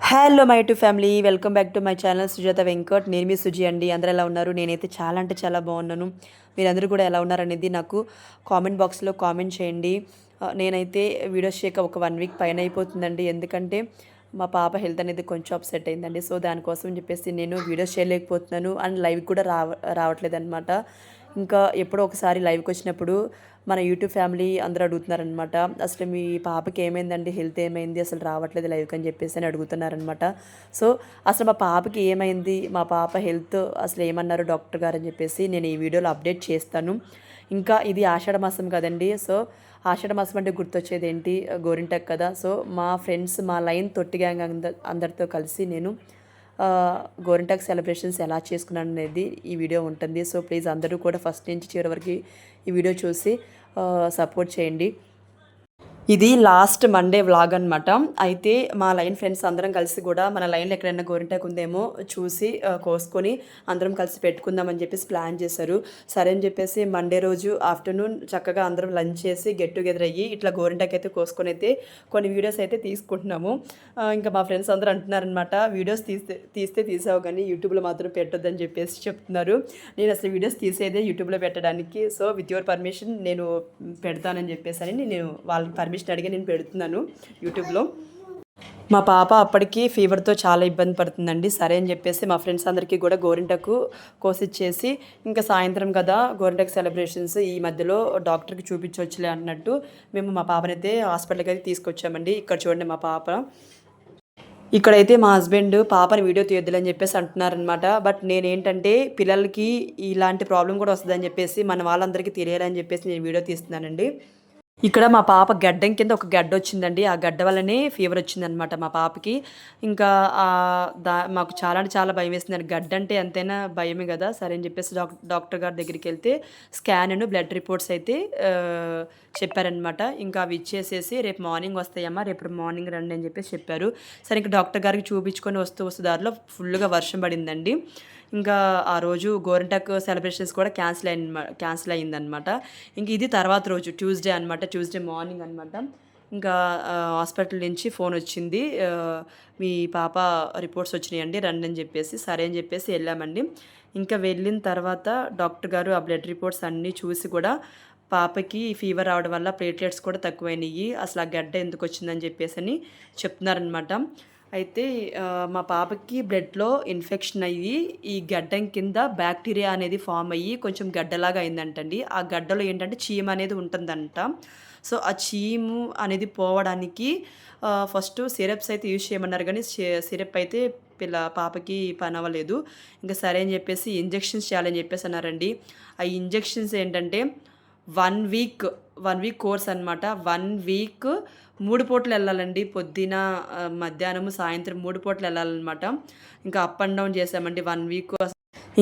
Hello my to family, welcome back to my channel Sujatha Venkat. నేను మీ సుజి అండి. అందరూ ఎలా ఉన్నారు? నేనైతే చాలా అంటే చాలా బాగున్నాను. మీరందరూ కూడా ఎలా ఉన్నారనేది నాకు కామెంట్ బాక్స్లో కామెంట్ చేయండి. నేనైతే వీడియోస్ చేయక ఒక 1 వీక్ పైన అయిపోతుందండి. ఎందుకంటే మా పాప హెల్త్ అనేది కొంచెం అప్సెట్ అయిందండి. సో దానికోసం చెప్పేసి నేను వీడియోస్ చేయలేకపోతున్నాను అండ్ లైవ్ కూడా రావట్లేదు అనమాట. ఇంకా ఎప్పుడో ఒకసారి లైవ్కి వచ్చినప్పుడు మన యూట్యూబ్ ఫ్యామిలీ అందరూ అడుగుతున్నారనమాట, అసలు మీ పాపకి ఏమైందండి, హెల్త్ ఏమైంది, అసలు రావట్లేదు లైవ్కి అని చెప్పేసి అని అడుగుతున్నారనమాట. సో అసలు మా పాపకి ఏమైంది, మా పాప హెల్త్ అసలు ఏమన్నారు డాక్టర్ గారు అని చెప్పేసి నేను ఈ వీడియోలో అప్డేట్ చేస్తాను. ఇంకా ఇది ఆషాఢ మాసం కదండి. సో ఆషాఢ మాసం అంటే గుర్తొచ్చేది ఏంటి, గోరింటాకు కదా. సో మా ఫ్రెండ్స్, మా లైన్ తొట్టి గ్యాంగ్ అందరితో కలిసి నేను గోరింటాకు సెలబ్రేషన్స్ ఎలా చేసుకున్నాను అనేది ఈ వీడియో ఉంటుంది. సో ప్లీజ్ అందరూ కూడా ఫస్ట్ నుంచి చివరి వరకు ఈ వీడియో చూసి సపోర్ట్ చేయండి. ఇది లాస్ట్ మండే వ్లాగ్ అనమాట. అయితే మా లైన్ ఫ్రెండ్స్ అందరం కలిసి కూడా మన లైన్లో ఎక్కడైనా గోరింటాకు ఉందేమో చూసి కోసుకొని అందరం కలిసి పెట్టుకుందామని చెప్పేసి ప్లాన్ చేశారు. సరే అని చెప్పేసి మండే రోజు ఆఫ్టర్నూన్ చక్కగా అందరం లంచ్ చేసి గెట్ టుగెదర్ అయ్యి ఇట్లా గోరింటాకు అయితే కోసుకొని అయితే కొన్ని వీడియోస్ అయితే తీసుకుంటున్నాము. ఇంకా మా ఫ్రెండ్స్ అందరూ అంటున్నారనమాట, వీడియోస్ తీస్తే తీసావు కానీ యూట్యూబ్లో మాత్రం పెట్టొద్దని చెప్పేసి చెప్తున్నారు. నేను అసలు వీడియోస్ తీసేదే యూట్యూబ్లో పెట్టడానికి. సో విత్ యువర్ పర్మిషన్ నేను పెడతానని చెప్పేసి అని నేను వాళ్ళకి పర్మిషన్ అడిగి నేను పెడుతున్నాను యూట్యూబ్లో. మా పాప అప్పటికి ఫీవర్తో చాలా ఇబ్బంది పడుతుందండి. సరే అని చెప్పేసి మా ఫ్రెండ్స్ అందరికీ కూడా గోరింటాకు కోసిచ్చేసి ఇంకా సాయంత్రం కదా గోరింటాకు సెలబ్రేషన్స్, ఈ మధ్యలో డాక్టర్కి చూపించవచ్చులే అన్నట్టు మేము మా పాపనైతే హాస్పిటల్కి అయితే తీసుకొచ్చామండి. ఇక్కడ చూడండి మా పాప. ఇక్కడైతే మా హస్బెండ్ పాపని వీడియో తీయొద్దులని చెప్పేసి అంటున్నారనమాట. బట్ నేనేంటంటే పిల్లలకి ఇలాంటి ప్రాబ్లం కూడా వస్తుందని చెప్పేసి మన వాళ్ళందరికీ తెలియాలని చెప్పేసి నేను వీడియో తీస్తున్నానండి. ఇక్కడ మా పాప గడ్డం కింద ఒక గడ్డ వచ్చిందండి. ఆ గడ్డ వల్లనే ఫీవర్ వచ్చిందనమాట మా పాపకి. ఇంకా మాకు చాలా అంటే చాలా భయం వేసిందండి. గడ్డ అంటే ఎంతైనా భయమే కదా. సరే అని చెప్పేసి డాక్టర్ గారి దగ్గరికి వెళ్తే స్కాన్ బ్లడ్ రిపోర్ట్స్ అయితే చెప్పారనమాట. ఇంకా అవి ఇచ్చేసేసి రేపు మార్నింగ్ వస్తాయమ్మా, రేపు మార్నింగ్ రండి అని చెప్పేసి చెప్పారు. సరే ఇంకా డాక్టర్ గారికి చూపించుకొని వస్తూ దారిలో ఫుల్గా వర్షం పడిందండి. ఇంకా ఆ రోజు గోరింటాకు సెలబ్రేషన్స్ కూడా క్యాన్సిల్ అయిందనమాట. ఇంక ఇది తర్వాత రోజు ట్యూస్డే అనమాట, ట్యూస్డే మార్నింగ్ అనమాట. ఇంకా హాస్పిటల్ నుంచి ఫోన్ వచ్చింది, మీ పాప రిపోర్ట్స్ వచ్చినాయండి రండి అని చెప్పేసి. సరే అని చెప్పేసి వెళ్ళామండి. ఇంకా వెళ్ళిన తర్వాత డాక్టర్ గారు ఆ బ్లడ్ రిపోర్ట్స్ అన్నీ చూసి కూడా పాపకి ఫీవర్ రావడం వల్ల ప్లేట్లెట్స్ కూడా తక్కువైనాయి, అసలు ఆ గడ్డ ఎందుకు వచ్చిందని చెప్పేసి అని చెప్తున్నారనమాట. అయితే మా పాపకి బ్లడ్లో ఇన్ఫెక్షన్ అయ్యి ఈ గడ్డం కింద బ్యాక్టీరియా అనేది ఫామ్ అయ్యి కొంచెం గడ్డలాగా అయిందంటండి. ఆ గడ్డలో ఏంటంటే చీమ అనేది ఉంటుందంట. సో ఆ చీము అనేది పోవడానికి ఫస్ట్ సిరప్స్ అయితే యూజ్ చేయమన్నారు, కానీ సిరప్ అయితే పాపకి పని అవ్వలేదు. ఇంకా సరే అని చెప్పేసి ఇంజెక్షన్స్ చేయాలని చెప్పేసి అన్నారండి. ఆ ఇంజెక్షన్స్ ఏంటంటే 1 వీక్ కోర్స్ అనమాట. 1 వీక్ 3 పూటలు వెళ్ళాలండి. పొద్దున, మధ్యాహ్నము, సాయంత్రం 3 పూటలు వెళ్ళాలన్నమాట. ఇంకా అప్ అండ్ డౌన్ చేసామండి 1 వీక్.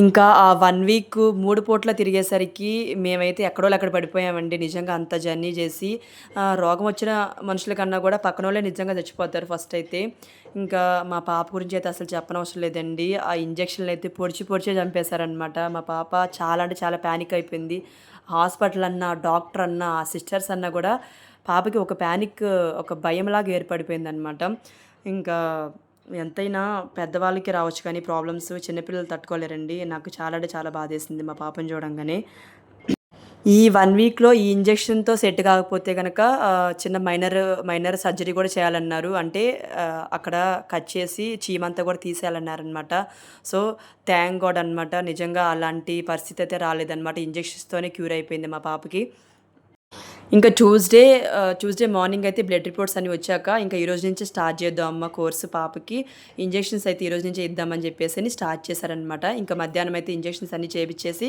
ఇంకా ఆ 1 వీక్ 3 పూటల తిరిగేసరికి మేమైతే ఎక్కడో అక్కడ పడిపోయామండి. నిజంగా అంత జర్నీ చేసి రోగం వచ్చిన మనుషుల కన్నా కూడా పక్కన వాళ్ళే నిజంగా చచ్చిపోతారు ఫస్ట్ అయితే. ఇంకా మా పాప గురించి అయితే అసలు చెప్పనవసరం లేదండి. ఆ ఇంజక్షన్లు అయితే పొడిచే చంపేశారనమాట. మా పాప చాలా అంటే చాలా ప్యానిక్ అయిపోయింది. హాస్పిటల్ అన్నా, డాక్టర్ అన్నా, సిస్టర్స్ అన్నా కూడా పాపకి ఒక ప్యానిక్, ఒక భయంలాగా ఏర్పడిపోయిందనమాట. ఇంకా ఎంతైనా పెద్దవాళ్ళకి రావచ్చు కానీ ప్రాబ్లమ్స్ చిన్నపిల్లలు తట్టుకోలేరండి. నాకు చాలా అంటే చాలా బాధేసింది మా పాపను చూడంగానే. ఈ 1 వీక్లో ఈ ఇంజెక్షన్తో సెట్ కాకపోతే కనుక చిన్న మైనర్ సర్జరీ కూడా చేయాలన్నారు. అంటే అక్కడ కట్ చేసి చీమంతా కూడా తీసేయాలన్నారనమాట. సో థ్యాంక్ గాడ్ అనమాట, నిజంగా అలాంటి పరిస్థితి అయితే రాలేదన్నమాట. ఇంజెక్షన్స్తోనే క్యూర్ అయిపోయింది మా పాపకి. ఇంకా ట్యూస్డే మార్నింగ్ అయితే బ్లడ్ రిపోర్ట్స్ అన్నీ వచ్చాక ఇంకా ఈరోజు నుంచి స్టార్ట్ చేద్దాం అమ్మ కోర్సు, పాపకి ఇంజెక్షన్స్ అయితే ఈరోజు నుంచే ఇద్దామని చెప్పేసి అని స్టార్ట్ చేశారనమాట. ఇంకా మధ్యాహ్నం అయితే ఇంజెక్షన్స్ అన్నీ చేయించేసి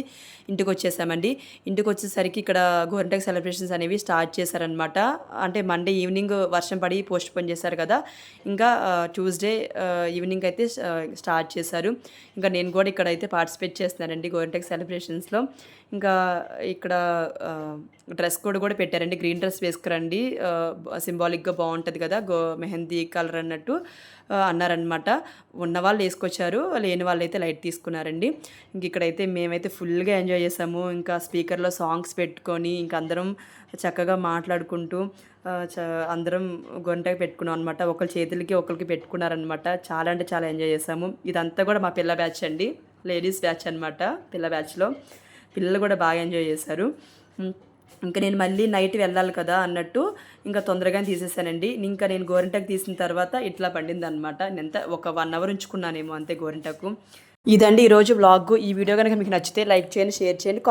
ఇంటికి వచ్చేసామండి. ఇంటికి వచ్చేసరికి ఇక్కడ గోరింటాకు సెలబ్రేషన్స్ అనేవి స్టార్ట్ చేశారనమాట. అంటే మండే ఈవినింగ్ వర్షం పడి పోస్ట్ పోన్ చేశారు కదా, ఇంకా ట్యూస్డే ఈవినింగ్ అయితే స్టార్ట్ చేశారు. ఇంకా నేను కూడా ఇక్కడ అయితే పార్టిసిపేట్ చేస్తున్నానండి గోరింటాకు సెలబ్రేషన్స్లో. ఇంకా ఇక్కడ డ్రెస్ కోడ్ కూడా పెట్టారండి. గ్రీన్ డ్రెస్ వేసుకురండి సింబాలిక్‌గా బావుంటది కదా! మెహందీ కలర్ అన్నట్టు అన్నారనమాట. ఉన్నవాళ్ళు ఏసుకొచ్చారు. లేని వాళ్ళైతే లైట్ తీసుకున్నారండి. ఇంక ఇక్కడైతే మేమైతే ఫుల్‌గా ఎంజాయ్ చేసాము. ఇంకా స్పీకర్‌లో సాంగ్స్ పెట్టుకొని ఇంక అందరం చక్కగా మాట్లాడుకుంటూ ఆహ్, చ అందరం గొంతె పెట్టుకున్నాం అనమాట. ఒకళ్ళ చేతులకి ఒకళ్ళకి పెట్టుకున్నారనమాట. చాలా అంటే చాలా ఎంజాయ్ చేసాము. ఇదంతా కూడా మా పిల్ల బ్యాచ్ అండి. లేడీస్ బ్యాచ్ అనమాట. పిల్ల బ్యాచ్‌లో. పిల్లలు కూడా బాగా ఎంజాయ్ చేశారు. హ్మ్. ఇంక నేను మళ్ళీ నైట్ వెళ్ళాలి కదా అన్నట్టు ఇంకా తొందరగానే తీసేసానండి. ఇంకా నేను గోరింటాకు తీసిన తర్వాత ఇట్లా పండిందనమాట. ఒక 1 అవర్ ఉంచుకున్నానేమో అంతే గోరింటాకు. ఇదండి ఈరోజు వ్లాగు. ఈ వీడియో గనుక మీకు నచ్చితే లైక్ చేయండి, షేర్ చేయండి.